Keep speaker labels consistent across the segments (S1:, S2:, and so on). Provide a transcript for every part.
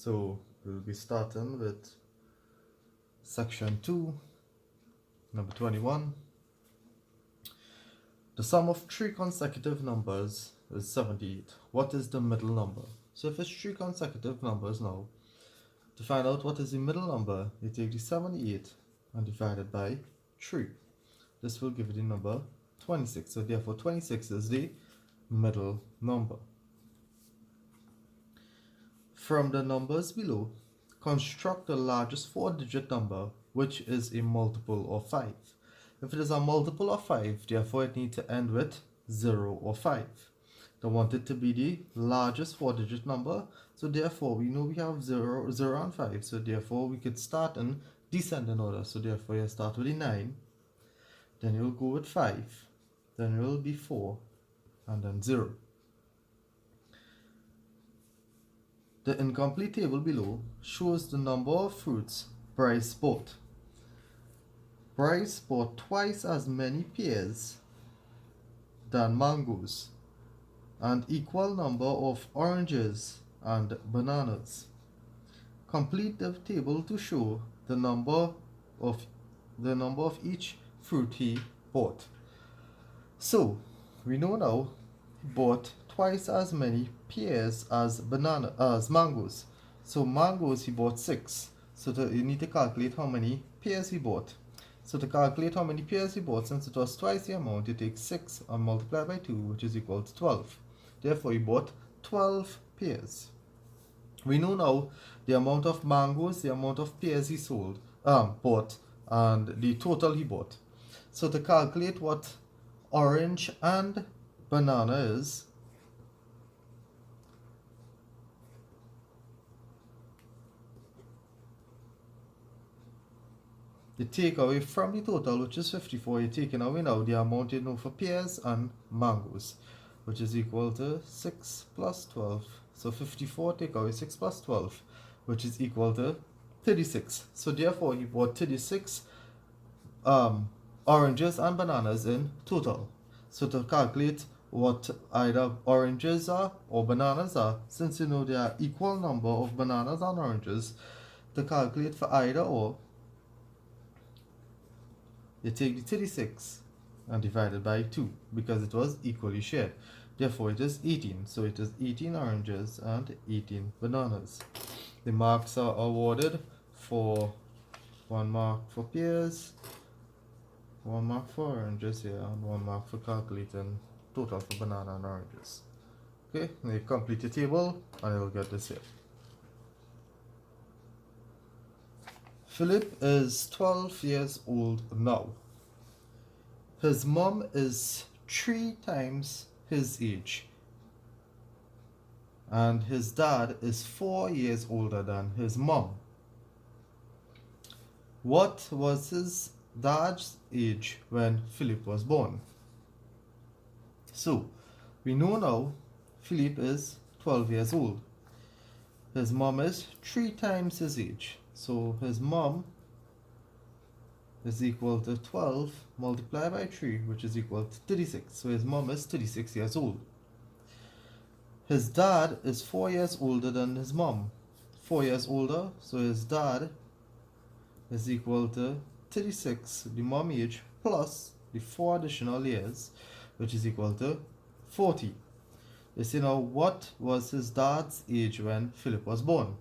S1: So we'll be starting with section 2, number 21. The sum of three consecutive numbers is 78. What is the middle number? So if it's three consecutive numbers now, to find out what is the middle number, you take the 78 and divide it by 3. This will give you the number 26. So therefore 26 is the middle number. From the numbers below, construct the largest 4-digit number which is a multiple of 5. If it is a multiple of 5, therefore it needs to end with 0 or 5. I want it to be the largest 4-digit number, so therefore we know we have 0, 0 and 5, so therefore we could start in descending order. So therefore you start with the 9, then you'll go with 5, then it will be 4, and then 0. The incomplete table below shows the number of fruits Bryce bought. Bryce bought twice as many pears than mangoes, and equal number of oranges and bananas. Complete the table to show the number of each fruit he bought. So we know now he bought twice as many pears as mangoes. So mangoes he bought 6. So you need to calculate how many pears he bought. So to calculate how many pears he bought, since it was twice the amount, you take 6 and multiply by 2, which is equal to 12. Therefore he bought 12 pears. We know now the amount of mangoes, the amount of pears he bought, and the total he bought. So to calculate what orange and banana is, you take away from the total, which is 54, you're taking away now the amount you know for pears and mangoes, which is equal to 6 plus 12. So 54 take away 6 plus 12, which is equal to 36. So therefore you bought 36 oranges and bananas in total. So to calculate what either oranges are or bananas are, since you know there are equal number of bananas and oranges, to calculate for either or, you take the 36 and divide it by 2 because it was equally shared. Therefore it is 18. So it is 18 oranges and 18 bananas. The marks are awarded for 1 mark for pears, 1 mark for oranges here, and 1 mark for calculating total for banana and oranges. Okay, now you complete the table and you'll get this here. Philip is 12 years old now. His mom is 3 times his age, and his dad is 4 years older than his mom. What was his dad's age when Philip was born? So we know now Philip is 12 years old. His mom is 3 times his age. So his mom is equal to 12 multiplied by 3, which is equal to 36. So his mom is 36 years old. His dad is 4 years older than his mom. 4 years older, so his dad is equal to 36, the mom age, plus the 4 additional years, which is equal to 40. You see now, what was his dad's age when Philip was born?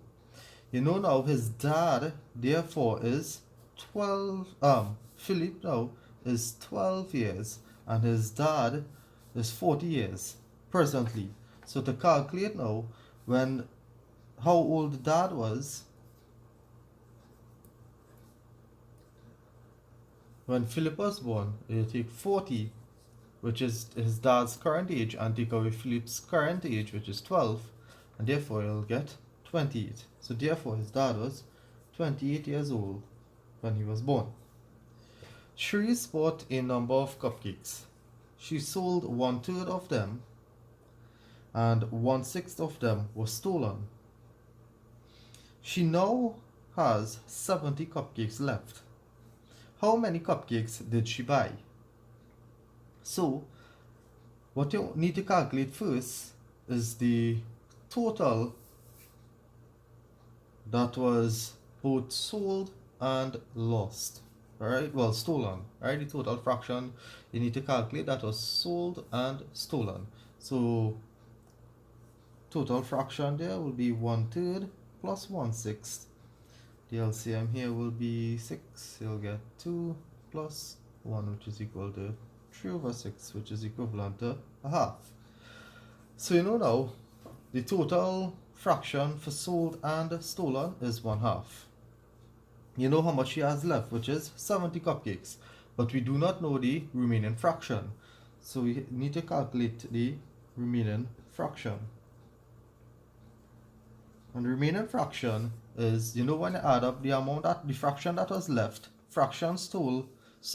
S1: You know now his dad therefore is 12, Philip now is 12 years and his dad is 40 years presently. So to calculate now how old the dad was when Philip was born, you take 40, which is his dad's current age, and take away Philip's current age, which is 12, and therefore you'll get 28. So therefore his dad was 28 years old when he was born. Shri bought a number of cupcakes. She sold 1/3 of them and 1/6 of them were stolen. She now has 70 cupcakes left. How many cupcakes did she buy? So what you need to calculate first is the total that was both sold and lost. Alright, well, stolen. Alright, the total fraction you need to calculate that was sold and stolen. So, total fraction there will be 1/3 plus 1/6. The LCM here will be 6. You'll get 2 plus 1, which is equal to 3/6, which is equivalent to a half. So you know now, the total fraction for sold and stolen is 1/2. You know how much he has left, which is 70 cupcakes. But we do not know the remaining fraction. So we need to calculate the remaining fraction. And the remaining fraction is, you know, when you add up the amount that the fraction that was left, fraction sold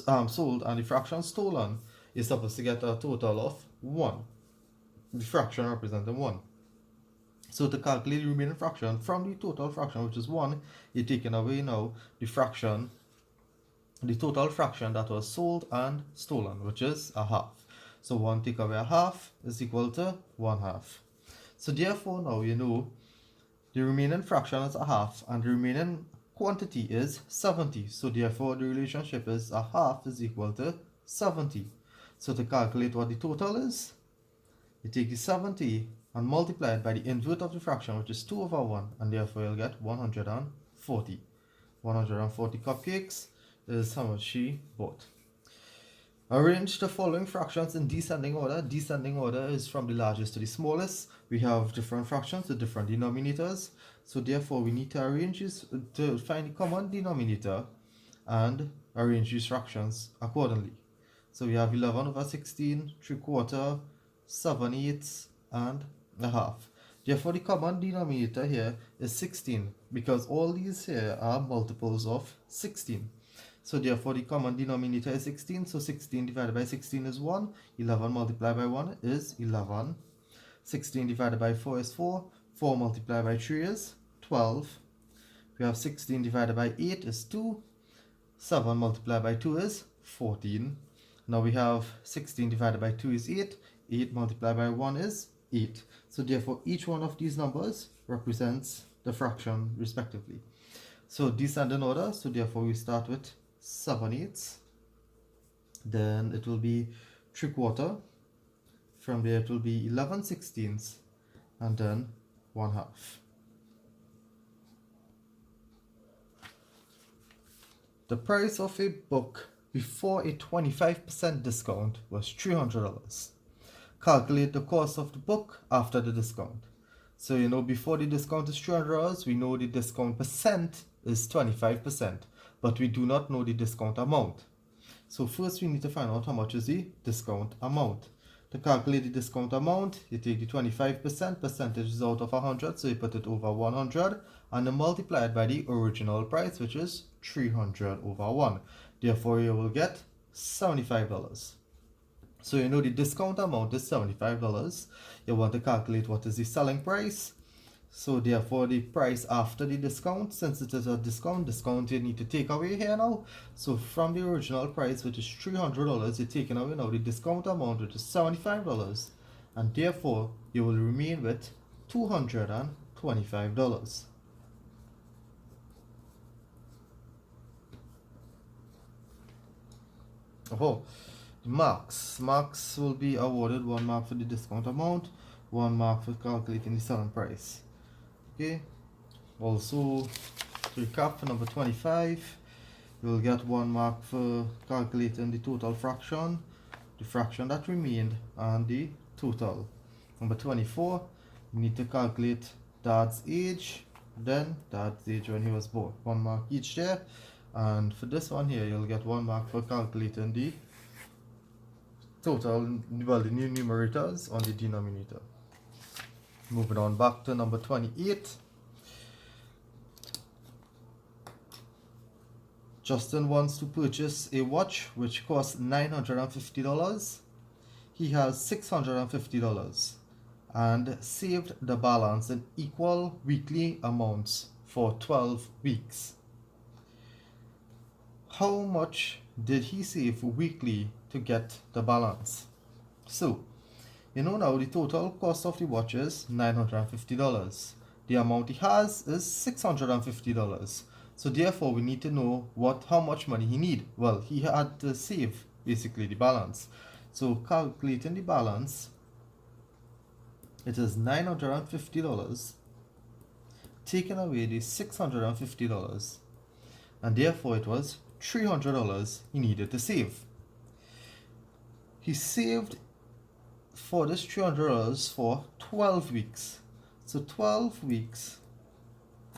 S1: and the fraction stolen, is supposed to get a total of 1. The fraction representing 1. So to calculate the remaining fraction from the total fraction, which is 1, you're taking away now the fraction, the total fraction that was sold and stolen, which is a half. So 1 take away a half is equal to 1/2. So therefore now you know the remaining fraction is a half and the remaining quantity is 70. So therefore the relationship is a half is equal to 70. So to calculate what the total is, you take the 70 and multiply it by the invert of the fraction, which is 2/1, and therefore you'll get 140. 140 cupcakes is how much she bought. Arrange the following fractions in descending order. Descending order is from the largest to the smallest. We have different fractions with different denominators. So therefore we need to arrange this to find the common denominator and arrange these fractions accordingly. So we have 11/16, 3/4, 7/8, and a half. Therefore the common denominator here is 16 because all these here are multiples of 16. So therefore the common denominator is 16. So 16 divided by 16 is 1. 11 multiplied by 1 is 11. 16 divided by 4 is 4. 4 multiplied by 3 is 12. We have 16 divided by 8 is 2. 7 multiplied by 2 is 14. Now we have 16 divided by 2 is 8. 8 multiplied by 1 is 8. So therefore each one of these numbers represents the fraction respectively. So descending order, so therefore we start with 7/8. Then it will be 3/4. From there it will be 11/16, and then 1/2. The price of a book before a 25% discount was $300. Calculate the cost of the book after the discount. So you know before the discount is $300, we know the discount percent is 25%, but we do not know the discount amount. So first we need to find out how much is the discount amount. To calculate the discount amount, you take the 25%, percentage is out of 100, so you put it over 100, and then multiply it by the original price, which is 300/1. Therefore you will get $75. So you know the discount amount is $75. You want to calculate what is the selling price. So therefore the price after the discount, since it is a discount you need to take away here now. So from the original price, which is $300, you're taking away now the discount amount, which is $75. And therefore you will remain with $225. Oh, the marks. Marks will be awarded 1 mark for the discount amount, 1 mark for calculating the selling price. Okay. Also, to recap for number 25, you will get 1 mark for calculating the total fraction, the fraction that remained, and the total. Number 24, you need to calculate Dad's age, then Dad's age when he was born. 1 mark each there. And for this one here, you'll get 1 mark for calculating the total, well, the new numerators on the denominator. Moving on back to number 28. Justin wants to purchase a watch which costs $950. He has $650 and saved the balance in equal weekly amounts for 12 weeks. How much did he save weekly to get the balance? So, you know now the total cost of the watch is $950. The amount he has is $650. So therefore, we need to know how much money he need. Well, he had to save basically the balance. So calculating the balance, it is $950, taking away the $650, and therefore it was $300 he needed to save. He saved for this $300 for 12 weeks. So 12 weeks,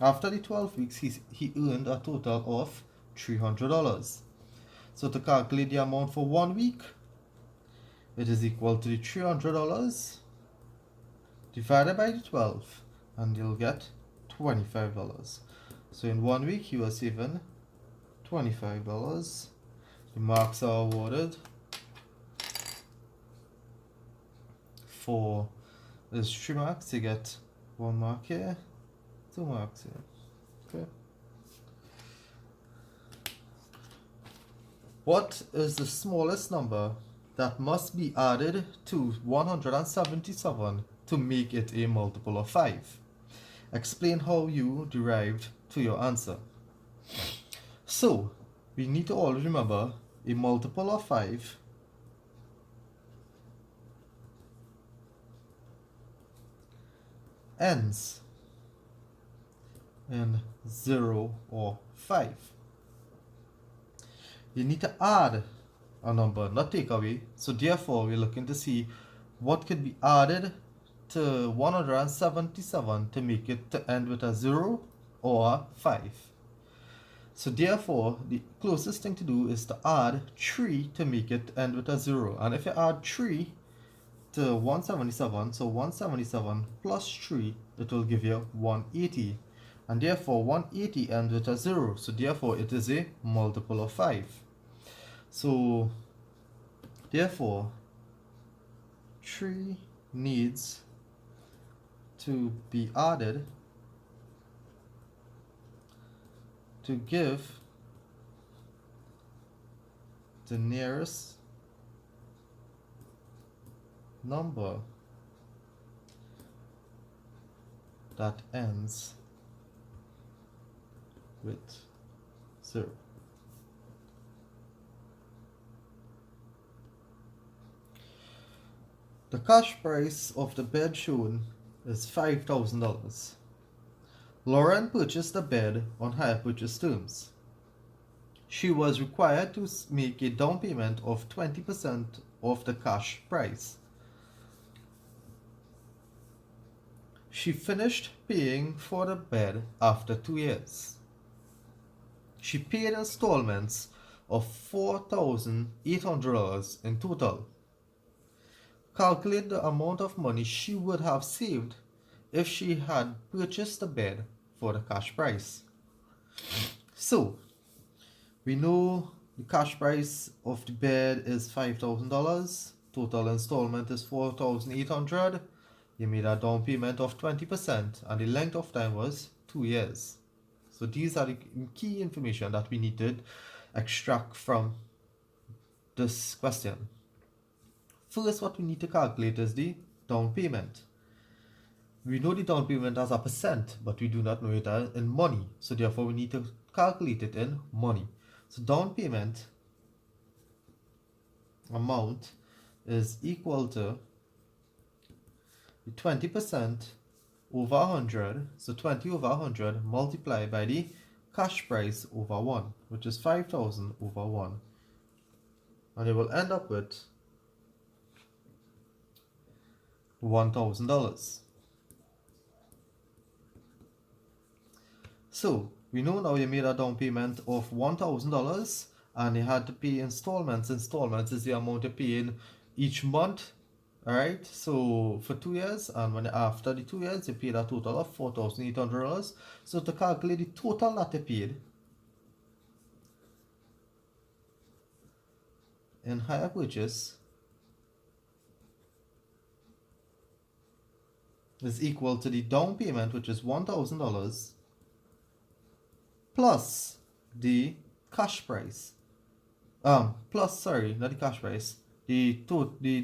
S1: after the 12 weeks, he earned a total of $300. So to calculate the amount for 1 week, it is equal to the $300 divided by the 12, and you'll get $25. So in 1 week, he was saving $25. The marks are awarded for there's 3 marks. You get 1 mark here, 2 marks here. Okay. What is the smallest number that must be added to 177 to make it a multiple of 5? Explain how you derived to your answer. So, we need to always remember a multiple of 5 ends in 0 or 5. You need to add a number, not take away. So therefore, we're looking to see what could be added to 177 to make it to end with a 0 or 5. So therefore, the closest thing to do is to add 3 to make it end with a 0. And if you add 3 to 177, so 177 plus 3, it will give you 180. And therefore, 180 ends with a 0. So therefore, it is a multiple of 5. So therefore, 3 needs to be added to give the nearest number that ends with 0. The cash price of the bed shown is $5,000. Lauren purchased the bed on hire purchase terms. She was required to make a down payment of 20% of the cash price. She finished paying for the bed after 2 years. She paid installments of $4,800 in total. Calculate the amount of money she would have saved if she had purchased the bed for the cash price. So, we know the cash price of the bed is $5,000. Total installment is $4,800. You made a down payment of 20%, and the length of time was 2 years. So these are the key information that we need to extract from this question. First, what we need to calculate is the down payment. We know the down payment as a percent, but we do not know it in money. So therefore, we need to calculate it in money. So down payment amount is equal to 20% over 100. So 20 over 100 multiplied by the cash price over 1, which is 5,000 over 1. And you will end up with $1,000. So we know now you made a down payment of $1,000 and you had to pay installments. Installments is the amount you pay in each month. Alright, so for 2 years, and when after the 2 years you paid a total of $4,800. So to calculate the total that you paid in hire purchase is equal to the down payment, which is $1,000, plus the cash price. Sorry, not the cash price. The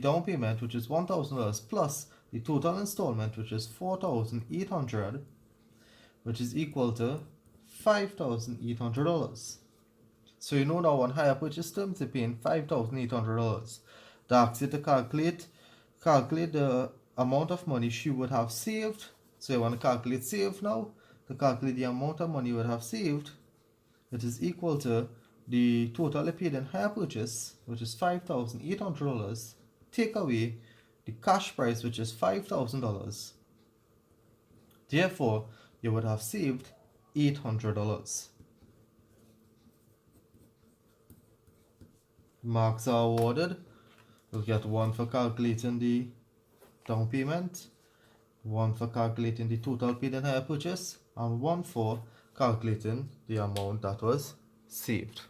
S1: down payment, which is $1,000, plus the total installment, which is $4,800, which is equal to $5,800. So you know now on hire purchase terms, you're paying $5,800. They ask you to calculate the amount of money she would have saved. So you want to calculate save now. To calculate the amount of money you would have saved, it is equal to the total you paid in hire purchase, which is $5,800, take away the cash price, which is $5,000. Therefore, you would have saved $800. Marks are awarded. You'll get one for calculating the down payment, one for calculating the total paid in hire purchase, and one for calculating the amount that was saved.